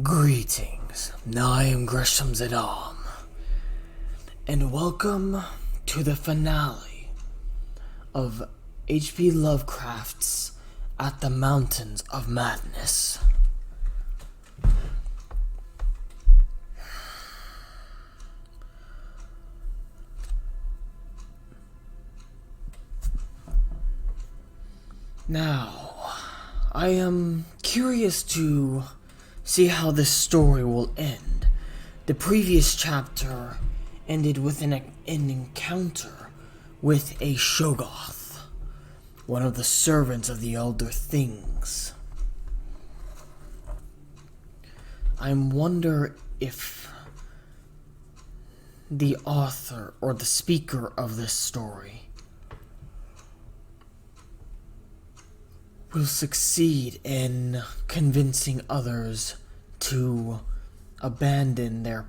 Greetings, I am Gresham and welcome to the finale of H.P. Lovecraft's At the Mountains of Madness. Now, I am curious to see how this story will end. The previous chapter ended with an encounter with a Shoggoth, one of the servants of the Elder Things. I wonder if the author or the speaker of this story will succeed in convincing others to abandon their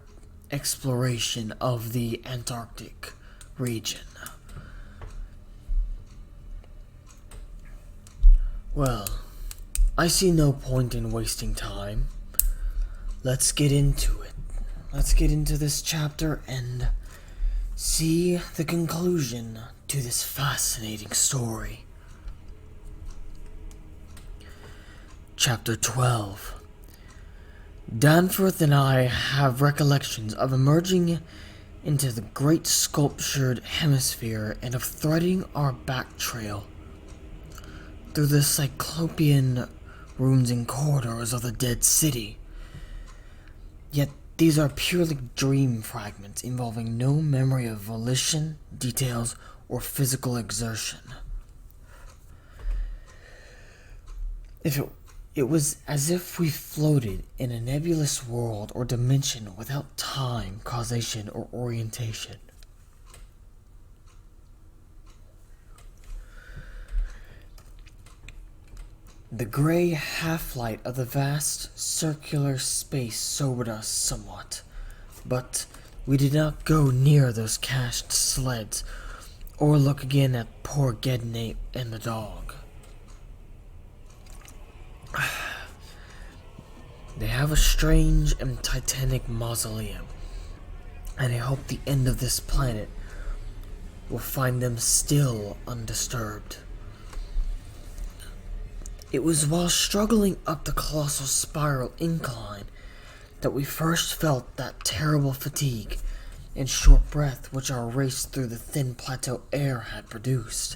exploration of the Antarctic region. Well, I see no point in wasting time. Let's get into it. Let's get into this chapter and see the conclusion to this fascinating story. Chapter 12. Danforth and I have recollections of emerging into the great sculptured hemisphere and of threading our back trail through the cyclopean rooms and corridors of the dead city. Yet these are purely dream fragments involving no memory of volition, details, or physical exertion. It was as if we floated in a nebulous world or dimension without time, causation, or orientation. The gray half-light of the vast circular space sobered us somewhat, but we did not go near those cached sleds or look again at poor Gednate and the dog. They have a strange and titanic mausoleum, and I hope the end of this planet will find them still undisturbed. It was while struggling up the colossal spiral incline that we first felt that terrible fatigue and short breath which our race through the thin plateau air had produced.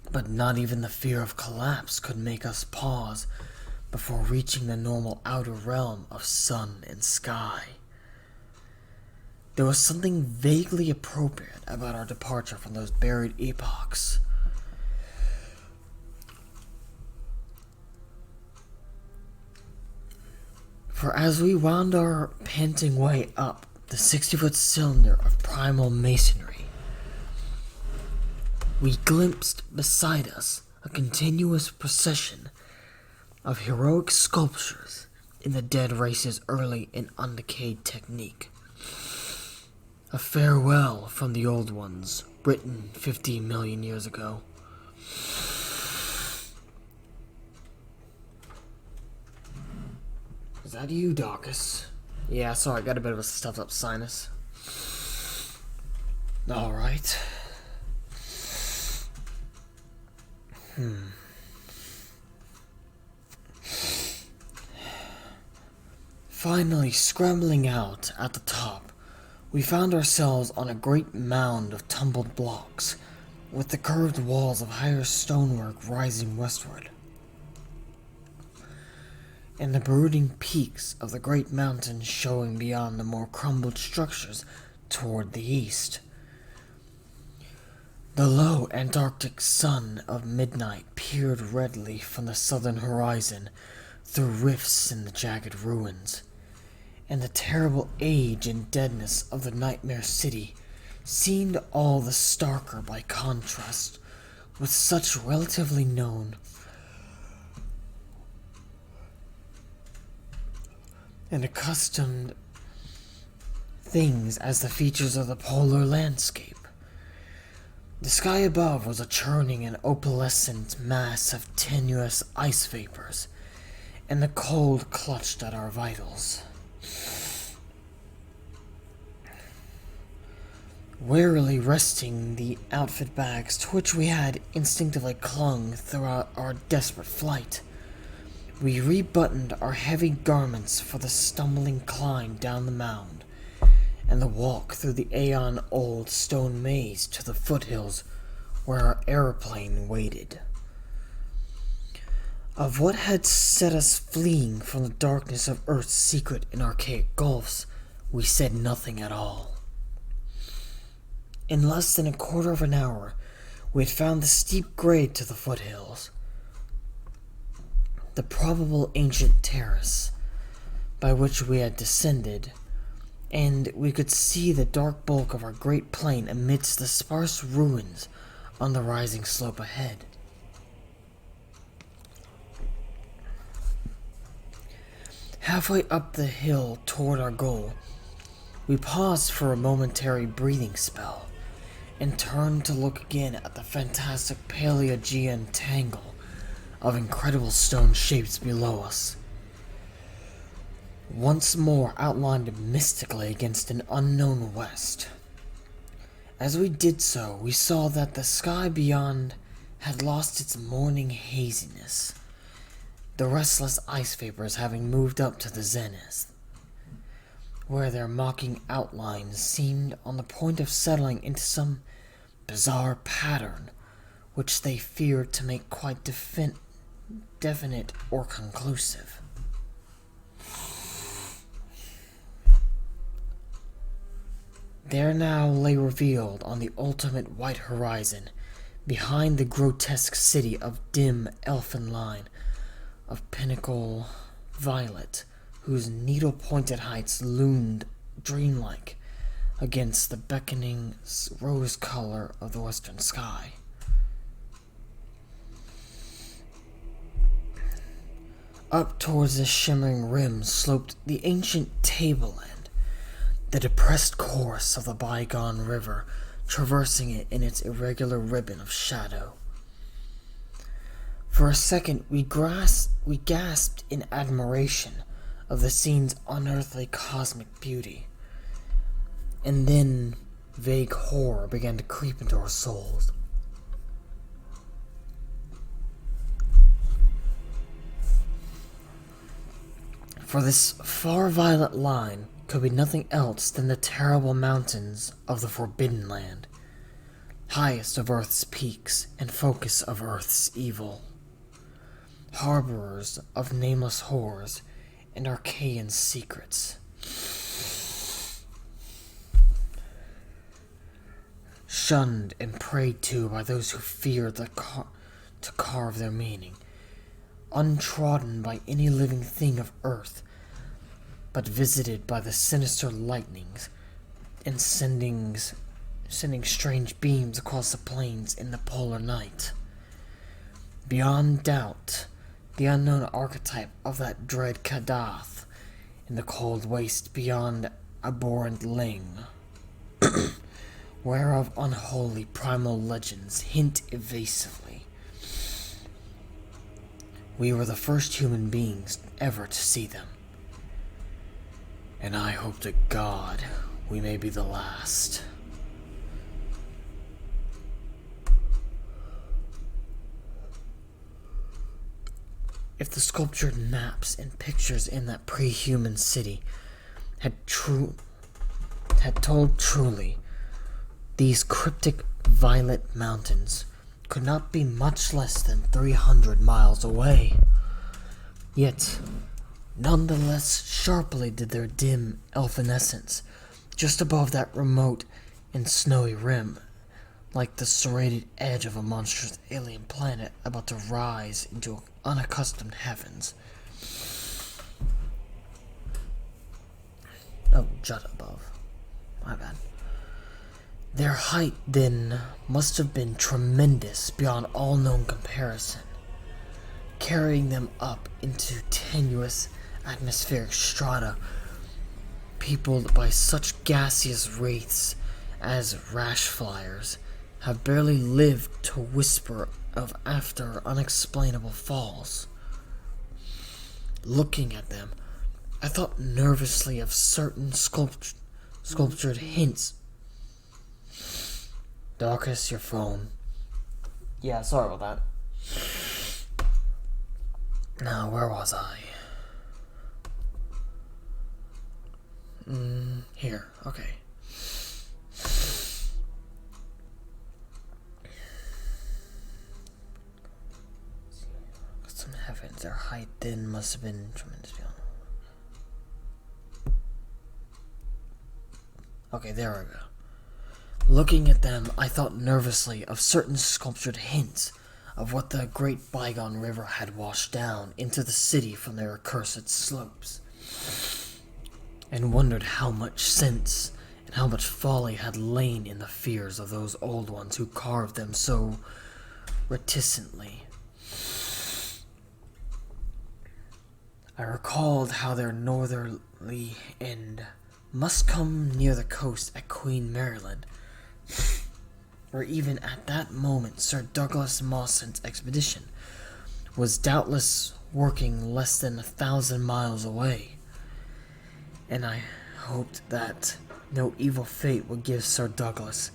But not even the fear of collapse could make us pause before reaching the normal outer realm of sun and sky. There was something vaguely appropriate about our departure from those buried epochs. For as we wound our panting way up the 60-foot cylinder of primal masonry, we glimpsed beside us a continuous procession of heroic sculptures in the dead race's early and undecayed technique. A farewell from the old ones, written 50 million years ago. Is that you, Daucus? Yeah, sorry, I got a bit of a stuffed up sinus. Alright. Finally, scrambling out at the top, we found ourselves on a great mound of tumbled blocks, with the curved walls of higher stonework rising westward, and the brooding peaks of the great mountains showing beyond the more crumbled structures toward the east. The low Antarctic sun of midnight peered redly from the southern horizon through rifts in the jagged ruins, and the terrible age and deadness of the nightmare city seemed all the starker by contrast with such relatively known and accustomed things as the features of the polar landscape. The sky above was a churning and opalescent mass of tenuous ice vapors, and the cold clutched at our vitals. Wearily resting the outfit bags to which we had instinctively clung throughout our desperate flight, we rebuttoned our heavy garments for the stumbling climb down the mound and the walk through the aeon-old stone maze to the foothills where our aeroplane waited. Of what had set us fleeing from the darkness of Earth's secret and archaic gulfs, we said nothing at all. In less than a quarter of an hour, we had found the steep grade to the foothills, the probable ancient terrace by which we had descended, and we could see the dark bulk of our great plane amidst the sparse ruins on the rising slope ahead. Halfway up the hill toward our goal, we paused for a momentary breathing spell and turned to look again at the fantastic Paleogean tangle of incredible stone shapes below us, once more outlined mystically against an unknown west. As we did so, we saw that the sky beyond had lost its morning haziness, the restless ice vapors having moved up to the zenith, where their mocking outlines seemed on the point of settling into some bizarre pattern which they feared to make quite definite or conclusive. There now lay revealed on the ultimate white horizon, behind the grotesque city of dim elfin line, of pinnacle violet, whose needle-pointed heights loomed dreamlike against the beckoning rose color of the western sky. Up towards this shimmering rim sloped the ancient tableland, the depressed course of the bygone river traversing it in its irregular ribbon of shadow. For a second we gasped in admiration of the scene's unearthly cosmic beauty, and then vague horror began to creep into our souls. For this far violet line could be nothing else than the terrible mountains of the Forbidden Land, highest of Earth's peaks and focus of Earth's evil, harborers of nameless horrors and arcane secrets. Shunned and prayed to by those who feared to carve their meaning, untrodden by any living thing of earth, but visited by the sinister lightnings and sending strange beams across the plains in the polar night. Beyond doubt, the unknown archetype of that dread Kadath in the cold waste beyond abhorrent Ling, whereof unholy primal legends hint evasively. We were the first human beings ever to see them, and I hope to God we may be the last. If the sculptured maps and pictures in that pre-human city had told truly, these cryptic violet mountains could not be much less than 300 miles away. Yet, none the less sharply did their dim elfinescence, just above that remote and snowy rim, like the serrated edge of a monstrous alien planet about to rise into unaccustomed heavens. Oh, jut above. My bad. Their height, then, must have been tremendous beyond all known comparison, carrying them up into tenuous atmospheric strata, peopled by such gaseous wraiths as rash flyers have barely lived to whisper of after unexplainable falls. Looking at them, I thought nervously of certain sculptured hints. Darkus, your phone. Yeah, sorry about that. Now, where was I? Here, okay. Some heavens, their height then must have been tremendous beyond. Okay, there we go. Looking at them, I thought nervously of certain sculptured hints of what the great bygone river had washed down into the city from their accursed slopes, and wondered how much sense and how much folly had lain in the fears of those old ones who carved them so reticently. I recalled how their northerly end must come near the coast at Queen Maryland, where even at that moment Sir Douglas Mawson's expedition was doubtless working less than 1,000 miles away, and I hoped that no evil fate would give Sir Douglas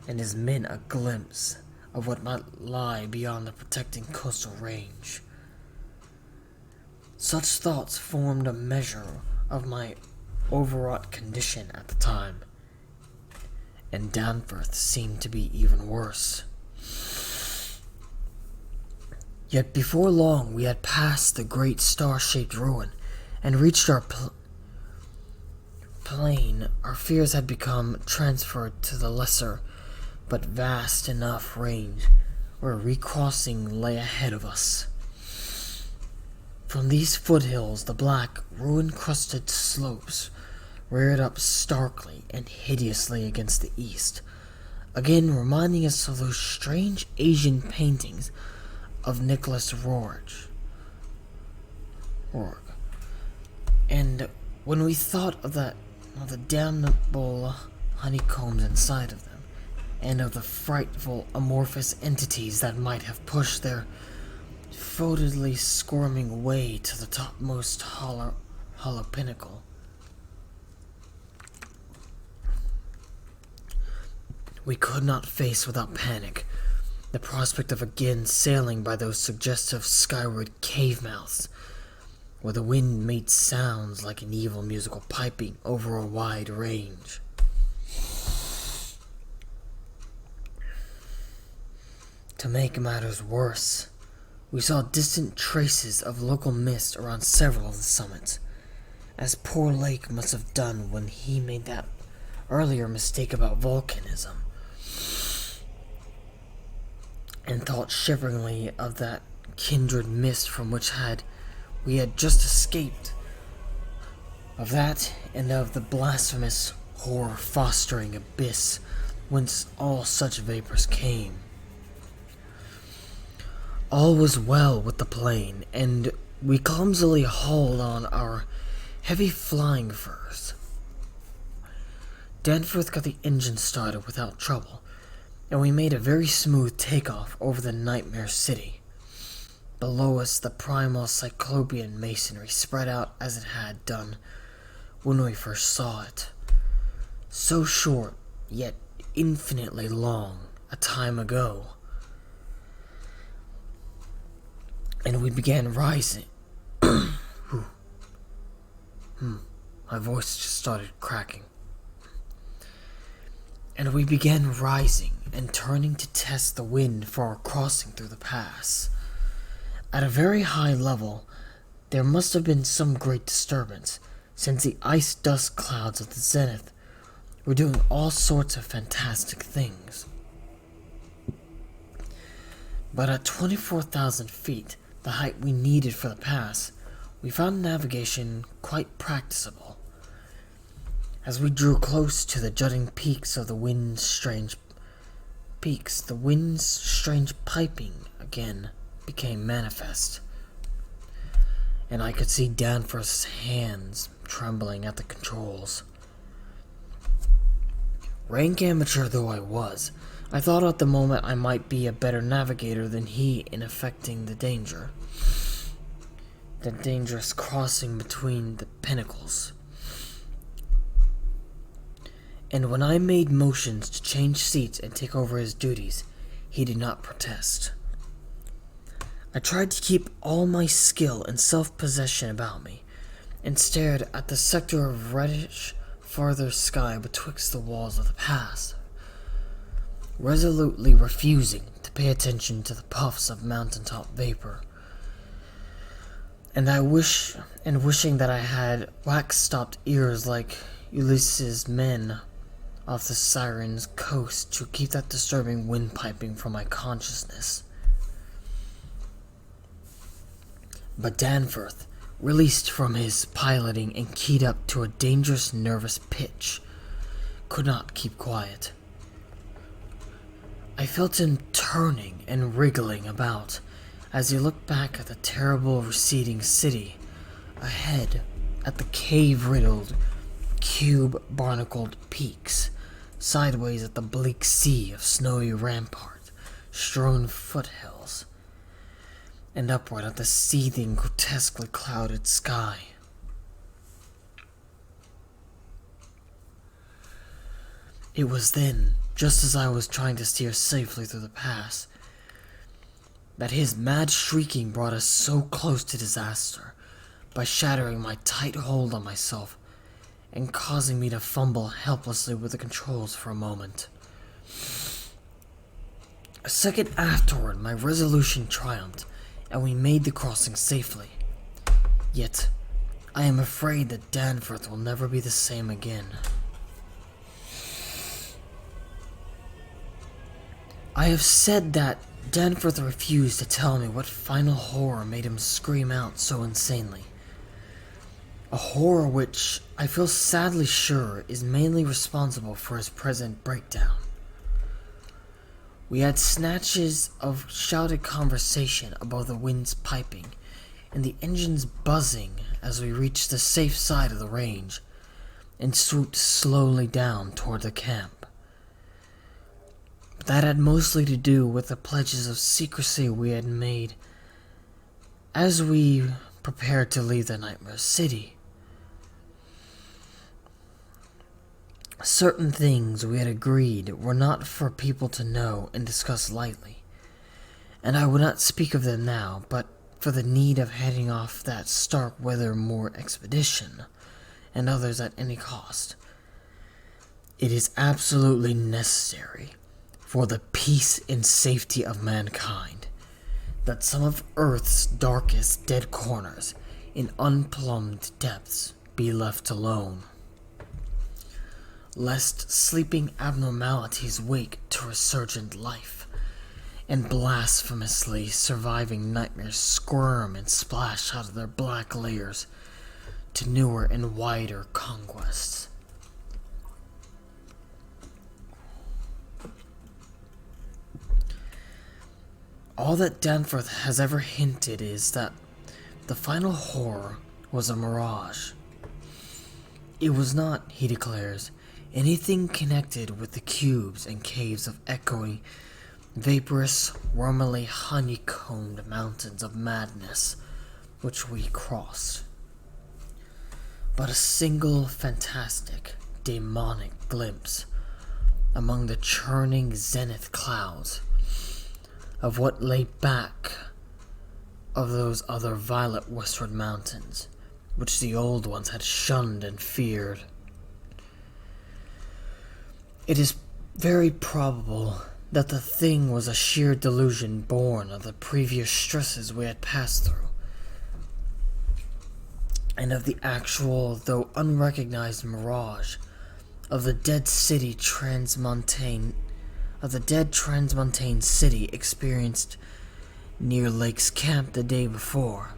and his men a glimpse of what might lie beyond the protecting coastal range. Such thoughts formed a measure of my overwrought condition at the time, and Danforth seemed to be even worse. Yet before long we had passed the great star-shaped ruin and reached our plain. Our fears had become transferred to the lesser but vast enough range where recrossing lay ahead of us. From these foothills the black, ruin-crusted slopes reared up starkly and hideously against the east, again reminding us of those strange Asian paintings of Nicholas Roerg. And when we thought of the damnable honeycombs inside of them, and of the frightful amorphous entities that might have pushed their foetidly squirming way to the topmost hollow pinnacle, we could not face without panic the prospect of again sailing by those suggestive skyward cave mouths, where the wind made sounds like an evil musical piping over a wide range. To make matters worse, we saw distant traces of local mist around several of the summits, as poor Lake must have done when he made that earlier mistake about volcanism, and thought shiveringly of that kindred mist from which we had just escaped, of that and of the blasphemous, horror-fostering abyss whence all such vapors came. All was well with the plane, and we clumsily hauled on our heavy flying furs. Danforth got the engine started without trouble, and we made a very smooth takeoff over the nightmare city. Below us, the primal cyclopean masonry spread out as it had done when we first saw it. So short, yet infinitely long, a time ago. And we began rising. My voice just started cracking. And we began rising and turning to test the wind for our crossing through the pass. At a very high level, there must have been some great disturbance, since the ice dust clouds at the zenith were doing all sorts of fantastic things. But at 24,000 feet, the height we needed for the pass, we found navigation quite practicable. As we drew close to the jutting peaks of the wind's strange piping again became manifest, and I could see Danforth's hands trembling at the controls. Rank amateur though I was, I thought at the moment I might be a better navigator than he in effecting the danger. the dangerous crossing between the pinnacles. And when I made motions to change seats and take over his duties, he did not protest. I tried to keep all my skill and self-possession about me, and stared at the sector of reddish farther sky betwixt the walls of the pass, resolutely refusing to pay attention to the puffs of mountaintop vapor. And wishing that I had wax-stopped ears like Ulysses' men off the Siren's coast to keep that disturbing windpiping from my consciousness. But Danforth, released from his piloting and keyed up to a dangerous nervous pitch, could not keep quiet. I felt him turning and wriggling about as he looked back at the terrible receding city, ahead at the cave-riddled, cube-barnacled peaks, sideways at the bleak sea of snowy rampart, strewn foothills, and upward at the seething, grotesquely clouded sky. It was then, just as I was trying to steer safely through the pass, that his mad shrieking brought us so close to disaster by shattering my tight hold on myself and causing me to fumble helplessly with the controls for a moment. A second afterward, my resolution triumphed, and we made the crossing safely. Yet, I am afraid that Danforth will never be the same again. I have said that Danforth refused to tell me what final horror made him scream out so insanely. A horror which I feel sadly sure is mainly responsible for his present breakdown. We had snatches of shouted conversation above the wind's piping and the engines buzzing as we reached the safe side of the range and swooped slowly down toward the camp. But that had mostly to do with the pledges of secrecy we had made as we prepared to leave the Nightmare City. Certain things we had agreed were not for people to know and discuss lightly, and I would not speak of them now, but for the need of heading off that Starkweather Moor expedition, and others at any cost. It is absolutely necessary, for the peace and safety of mankind, that some of Earth's darkest dead corners in unplumbed depths be left alone, lest sleeping abnormalities wake to resurgent life, and blasphemously surviving nightmares squirm and splash out of their black layers to newer and wider conquests. All that Danforth has ever hinted is that the final horror was a mirage. It was not, he declares, anything connected with the cubes and caves of echoing, vaporous, wormily honeycombed mountains of madness which we crossed, but a single fantastic, demonic glimpse among the churning zenith clouds of what lay back of those other violet westward mountains, which the old ones had shunned and feared. It is very probable that the thing was a sheer delusion born of the previous stresses we had passed through, and of the actual, though unrecognized mirage of the dead transmontane city experienced near Lake's camp the day before.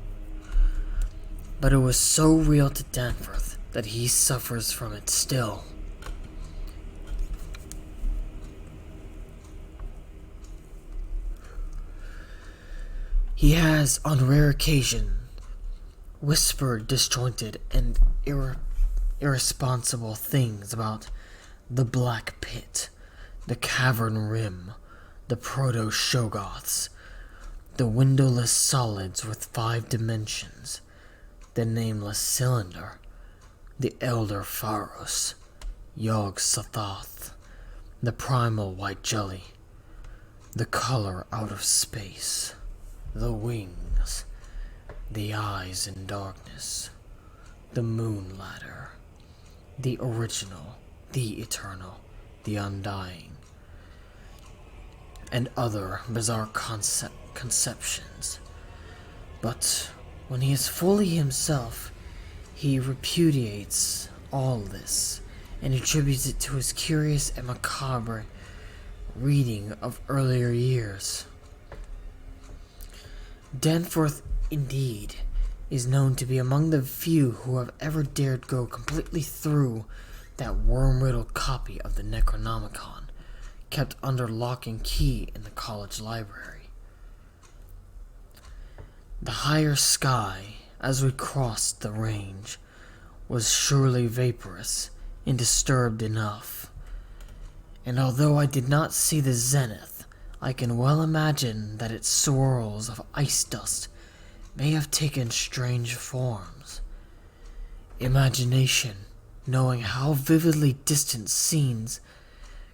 But it was so real to Danforth that he suffers from it still. He has, on rare occasion, whispered disjointed and irresponsible things about the Black Pit, the Cavern Rim, the Proto-Shoggoths, the windowless solids with 5 dimensions, the nameless cylinder, the elder Pharos, Yog Sothoth, the primal white jelly, the color out of space, the wings, the eyes in darkness, the moon ladder, the original, the eternal, the undying, and other bizarre conceptions. But when he is fully himself, he repudiates all this and attributes it to his curious and macabre reading of earlier years. Danforth, indeed, is known to be among the few who have ever dared go completely through that worm-riddled copy of the Necronomicon, kept under lock and key in the college library. The higher sky, as we crossed the range, was surely vaporous and disturbed enough, and although I did not see the zenith, I can well imagine that its swirls of ice dust may have taken strange forms. Imagination, knowing how vividly distant scenes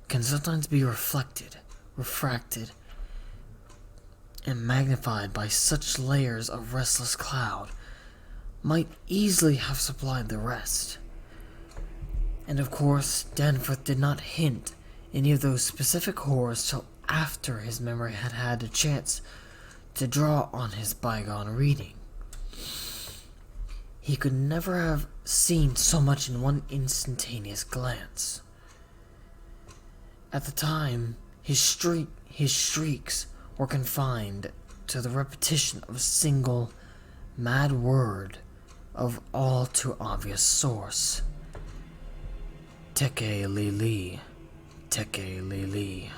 can sometimes be reflected, refracted, and magnified by such layers of restless cloud, might easily have supplied the rest. And of course, Danforth did not hint any of those specific horrors till after his memory had had a chance to draw on his bygone reading. He could never have seen so much in one instantaneous glance. At the time, his shrieks were confined to the repetition of a single mad word of all too obvious source. Teke Lili, Teke Lili.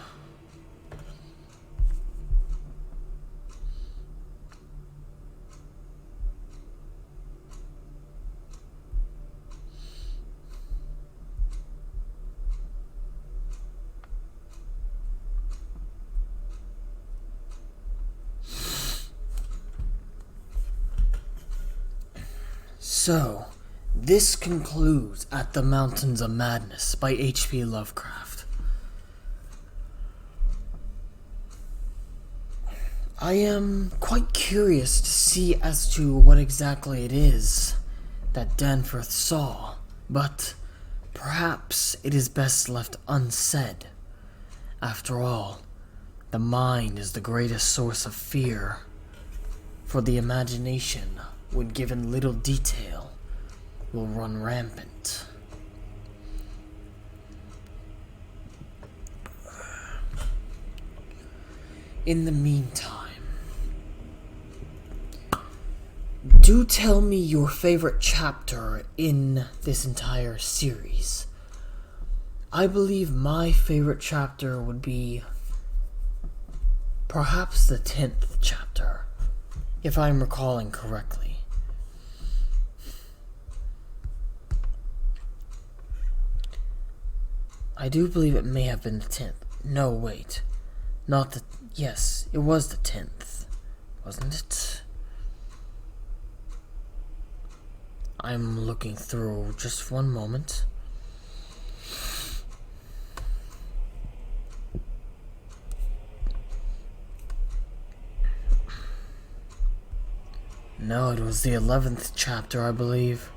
So, this concludes At the Mountains of Madness by H.P. Lovecraft. I am quite curious to see as to what exactly it is that Danforth saw, but perhaps it is best left unsaid. After all, the mind is the greatest source of fear, for the imagination, when given little detail, will run rampant. In the meantime, do tell me your favorite chapter in this entire series. I believe my favorite chapter would be perhaps the 10th chapter, if I'm recalling correctly. I do believe it may have been the 10th. No, wait. Not the... Yes, it was the 10th. Wasn't it? I'm looking through. Just one moment. No, it was the 11th chapter, I believe.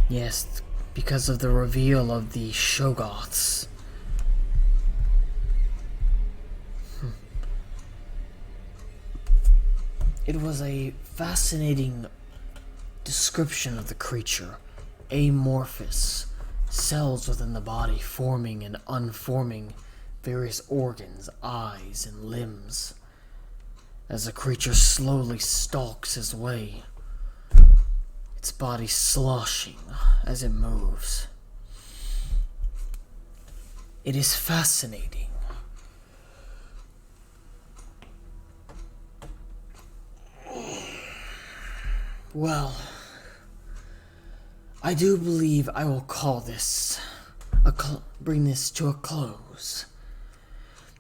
Yes, because of the reveal of the Shoggoths. It was a fascinating description of the creature. Amorphous cells within the body forming and unforming various organs, eyes, and limbs, as the creature slowly stalks his way, its body sloshing as it moves. It is fascinating. Well, I do believe I will call this, bring this to a close.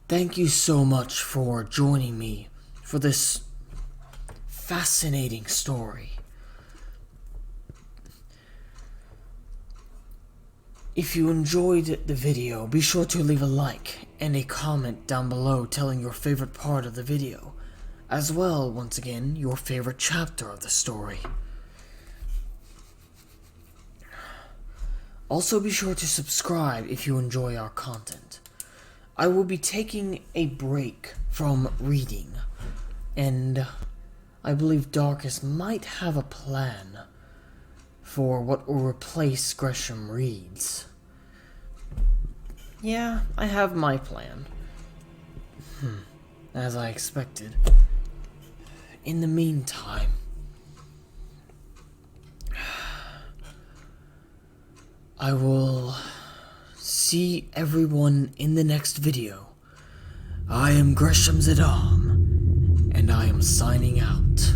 Thank you so much for joining me for this fascinating story. If you enjoyed the video, be sure to leave a like and a comment down below telling your favorite part of the video, as well, once again, your favorite chapter of the story. Also be sure to subscribe if you enjoy our content. I will be taking a break from reading, and I believe Darkus might have a plan for what will replace Gresham reads. Yeah, I have my plan. As I expected. In the meantime, I will see everyone in the next video. I am Gresham Zedam, and I am signing out.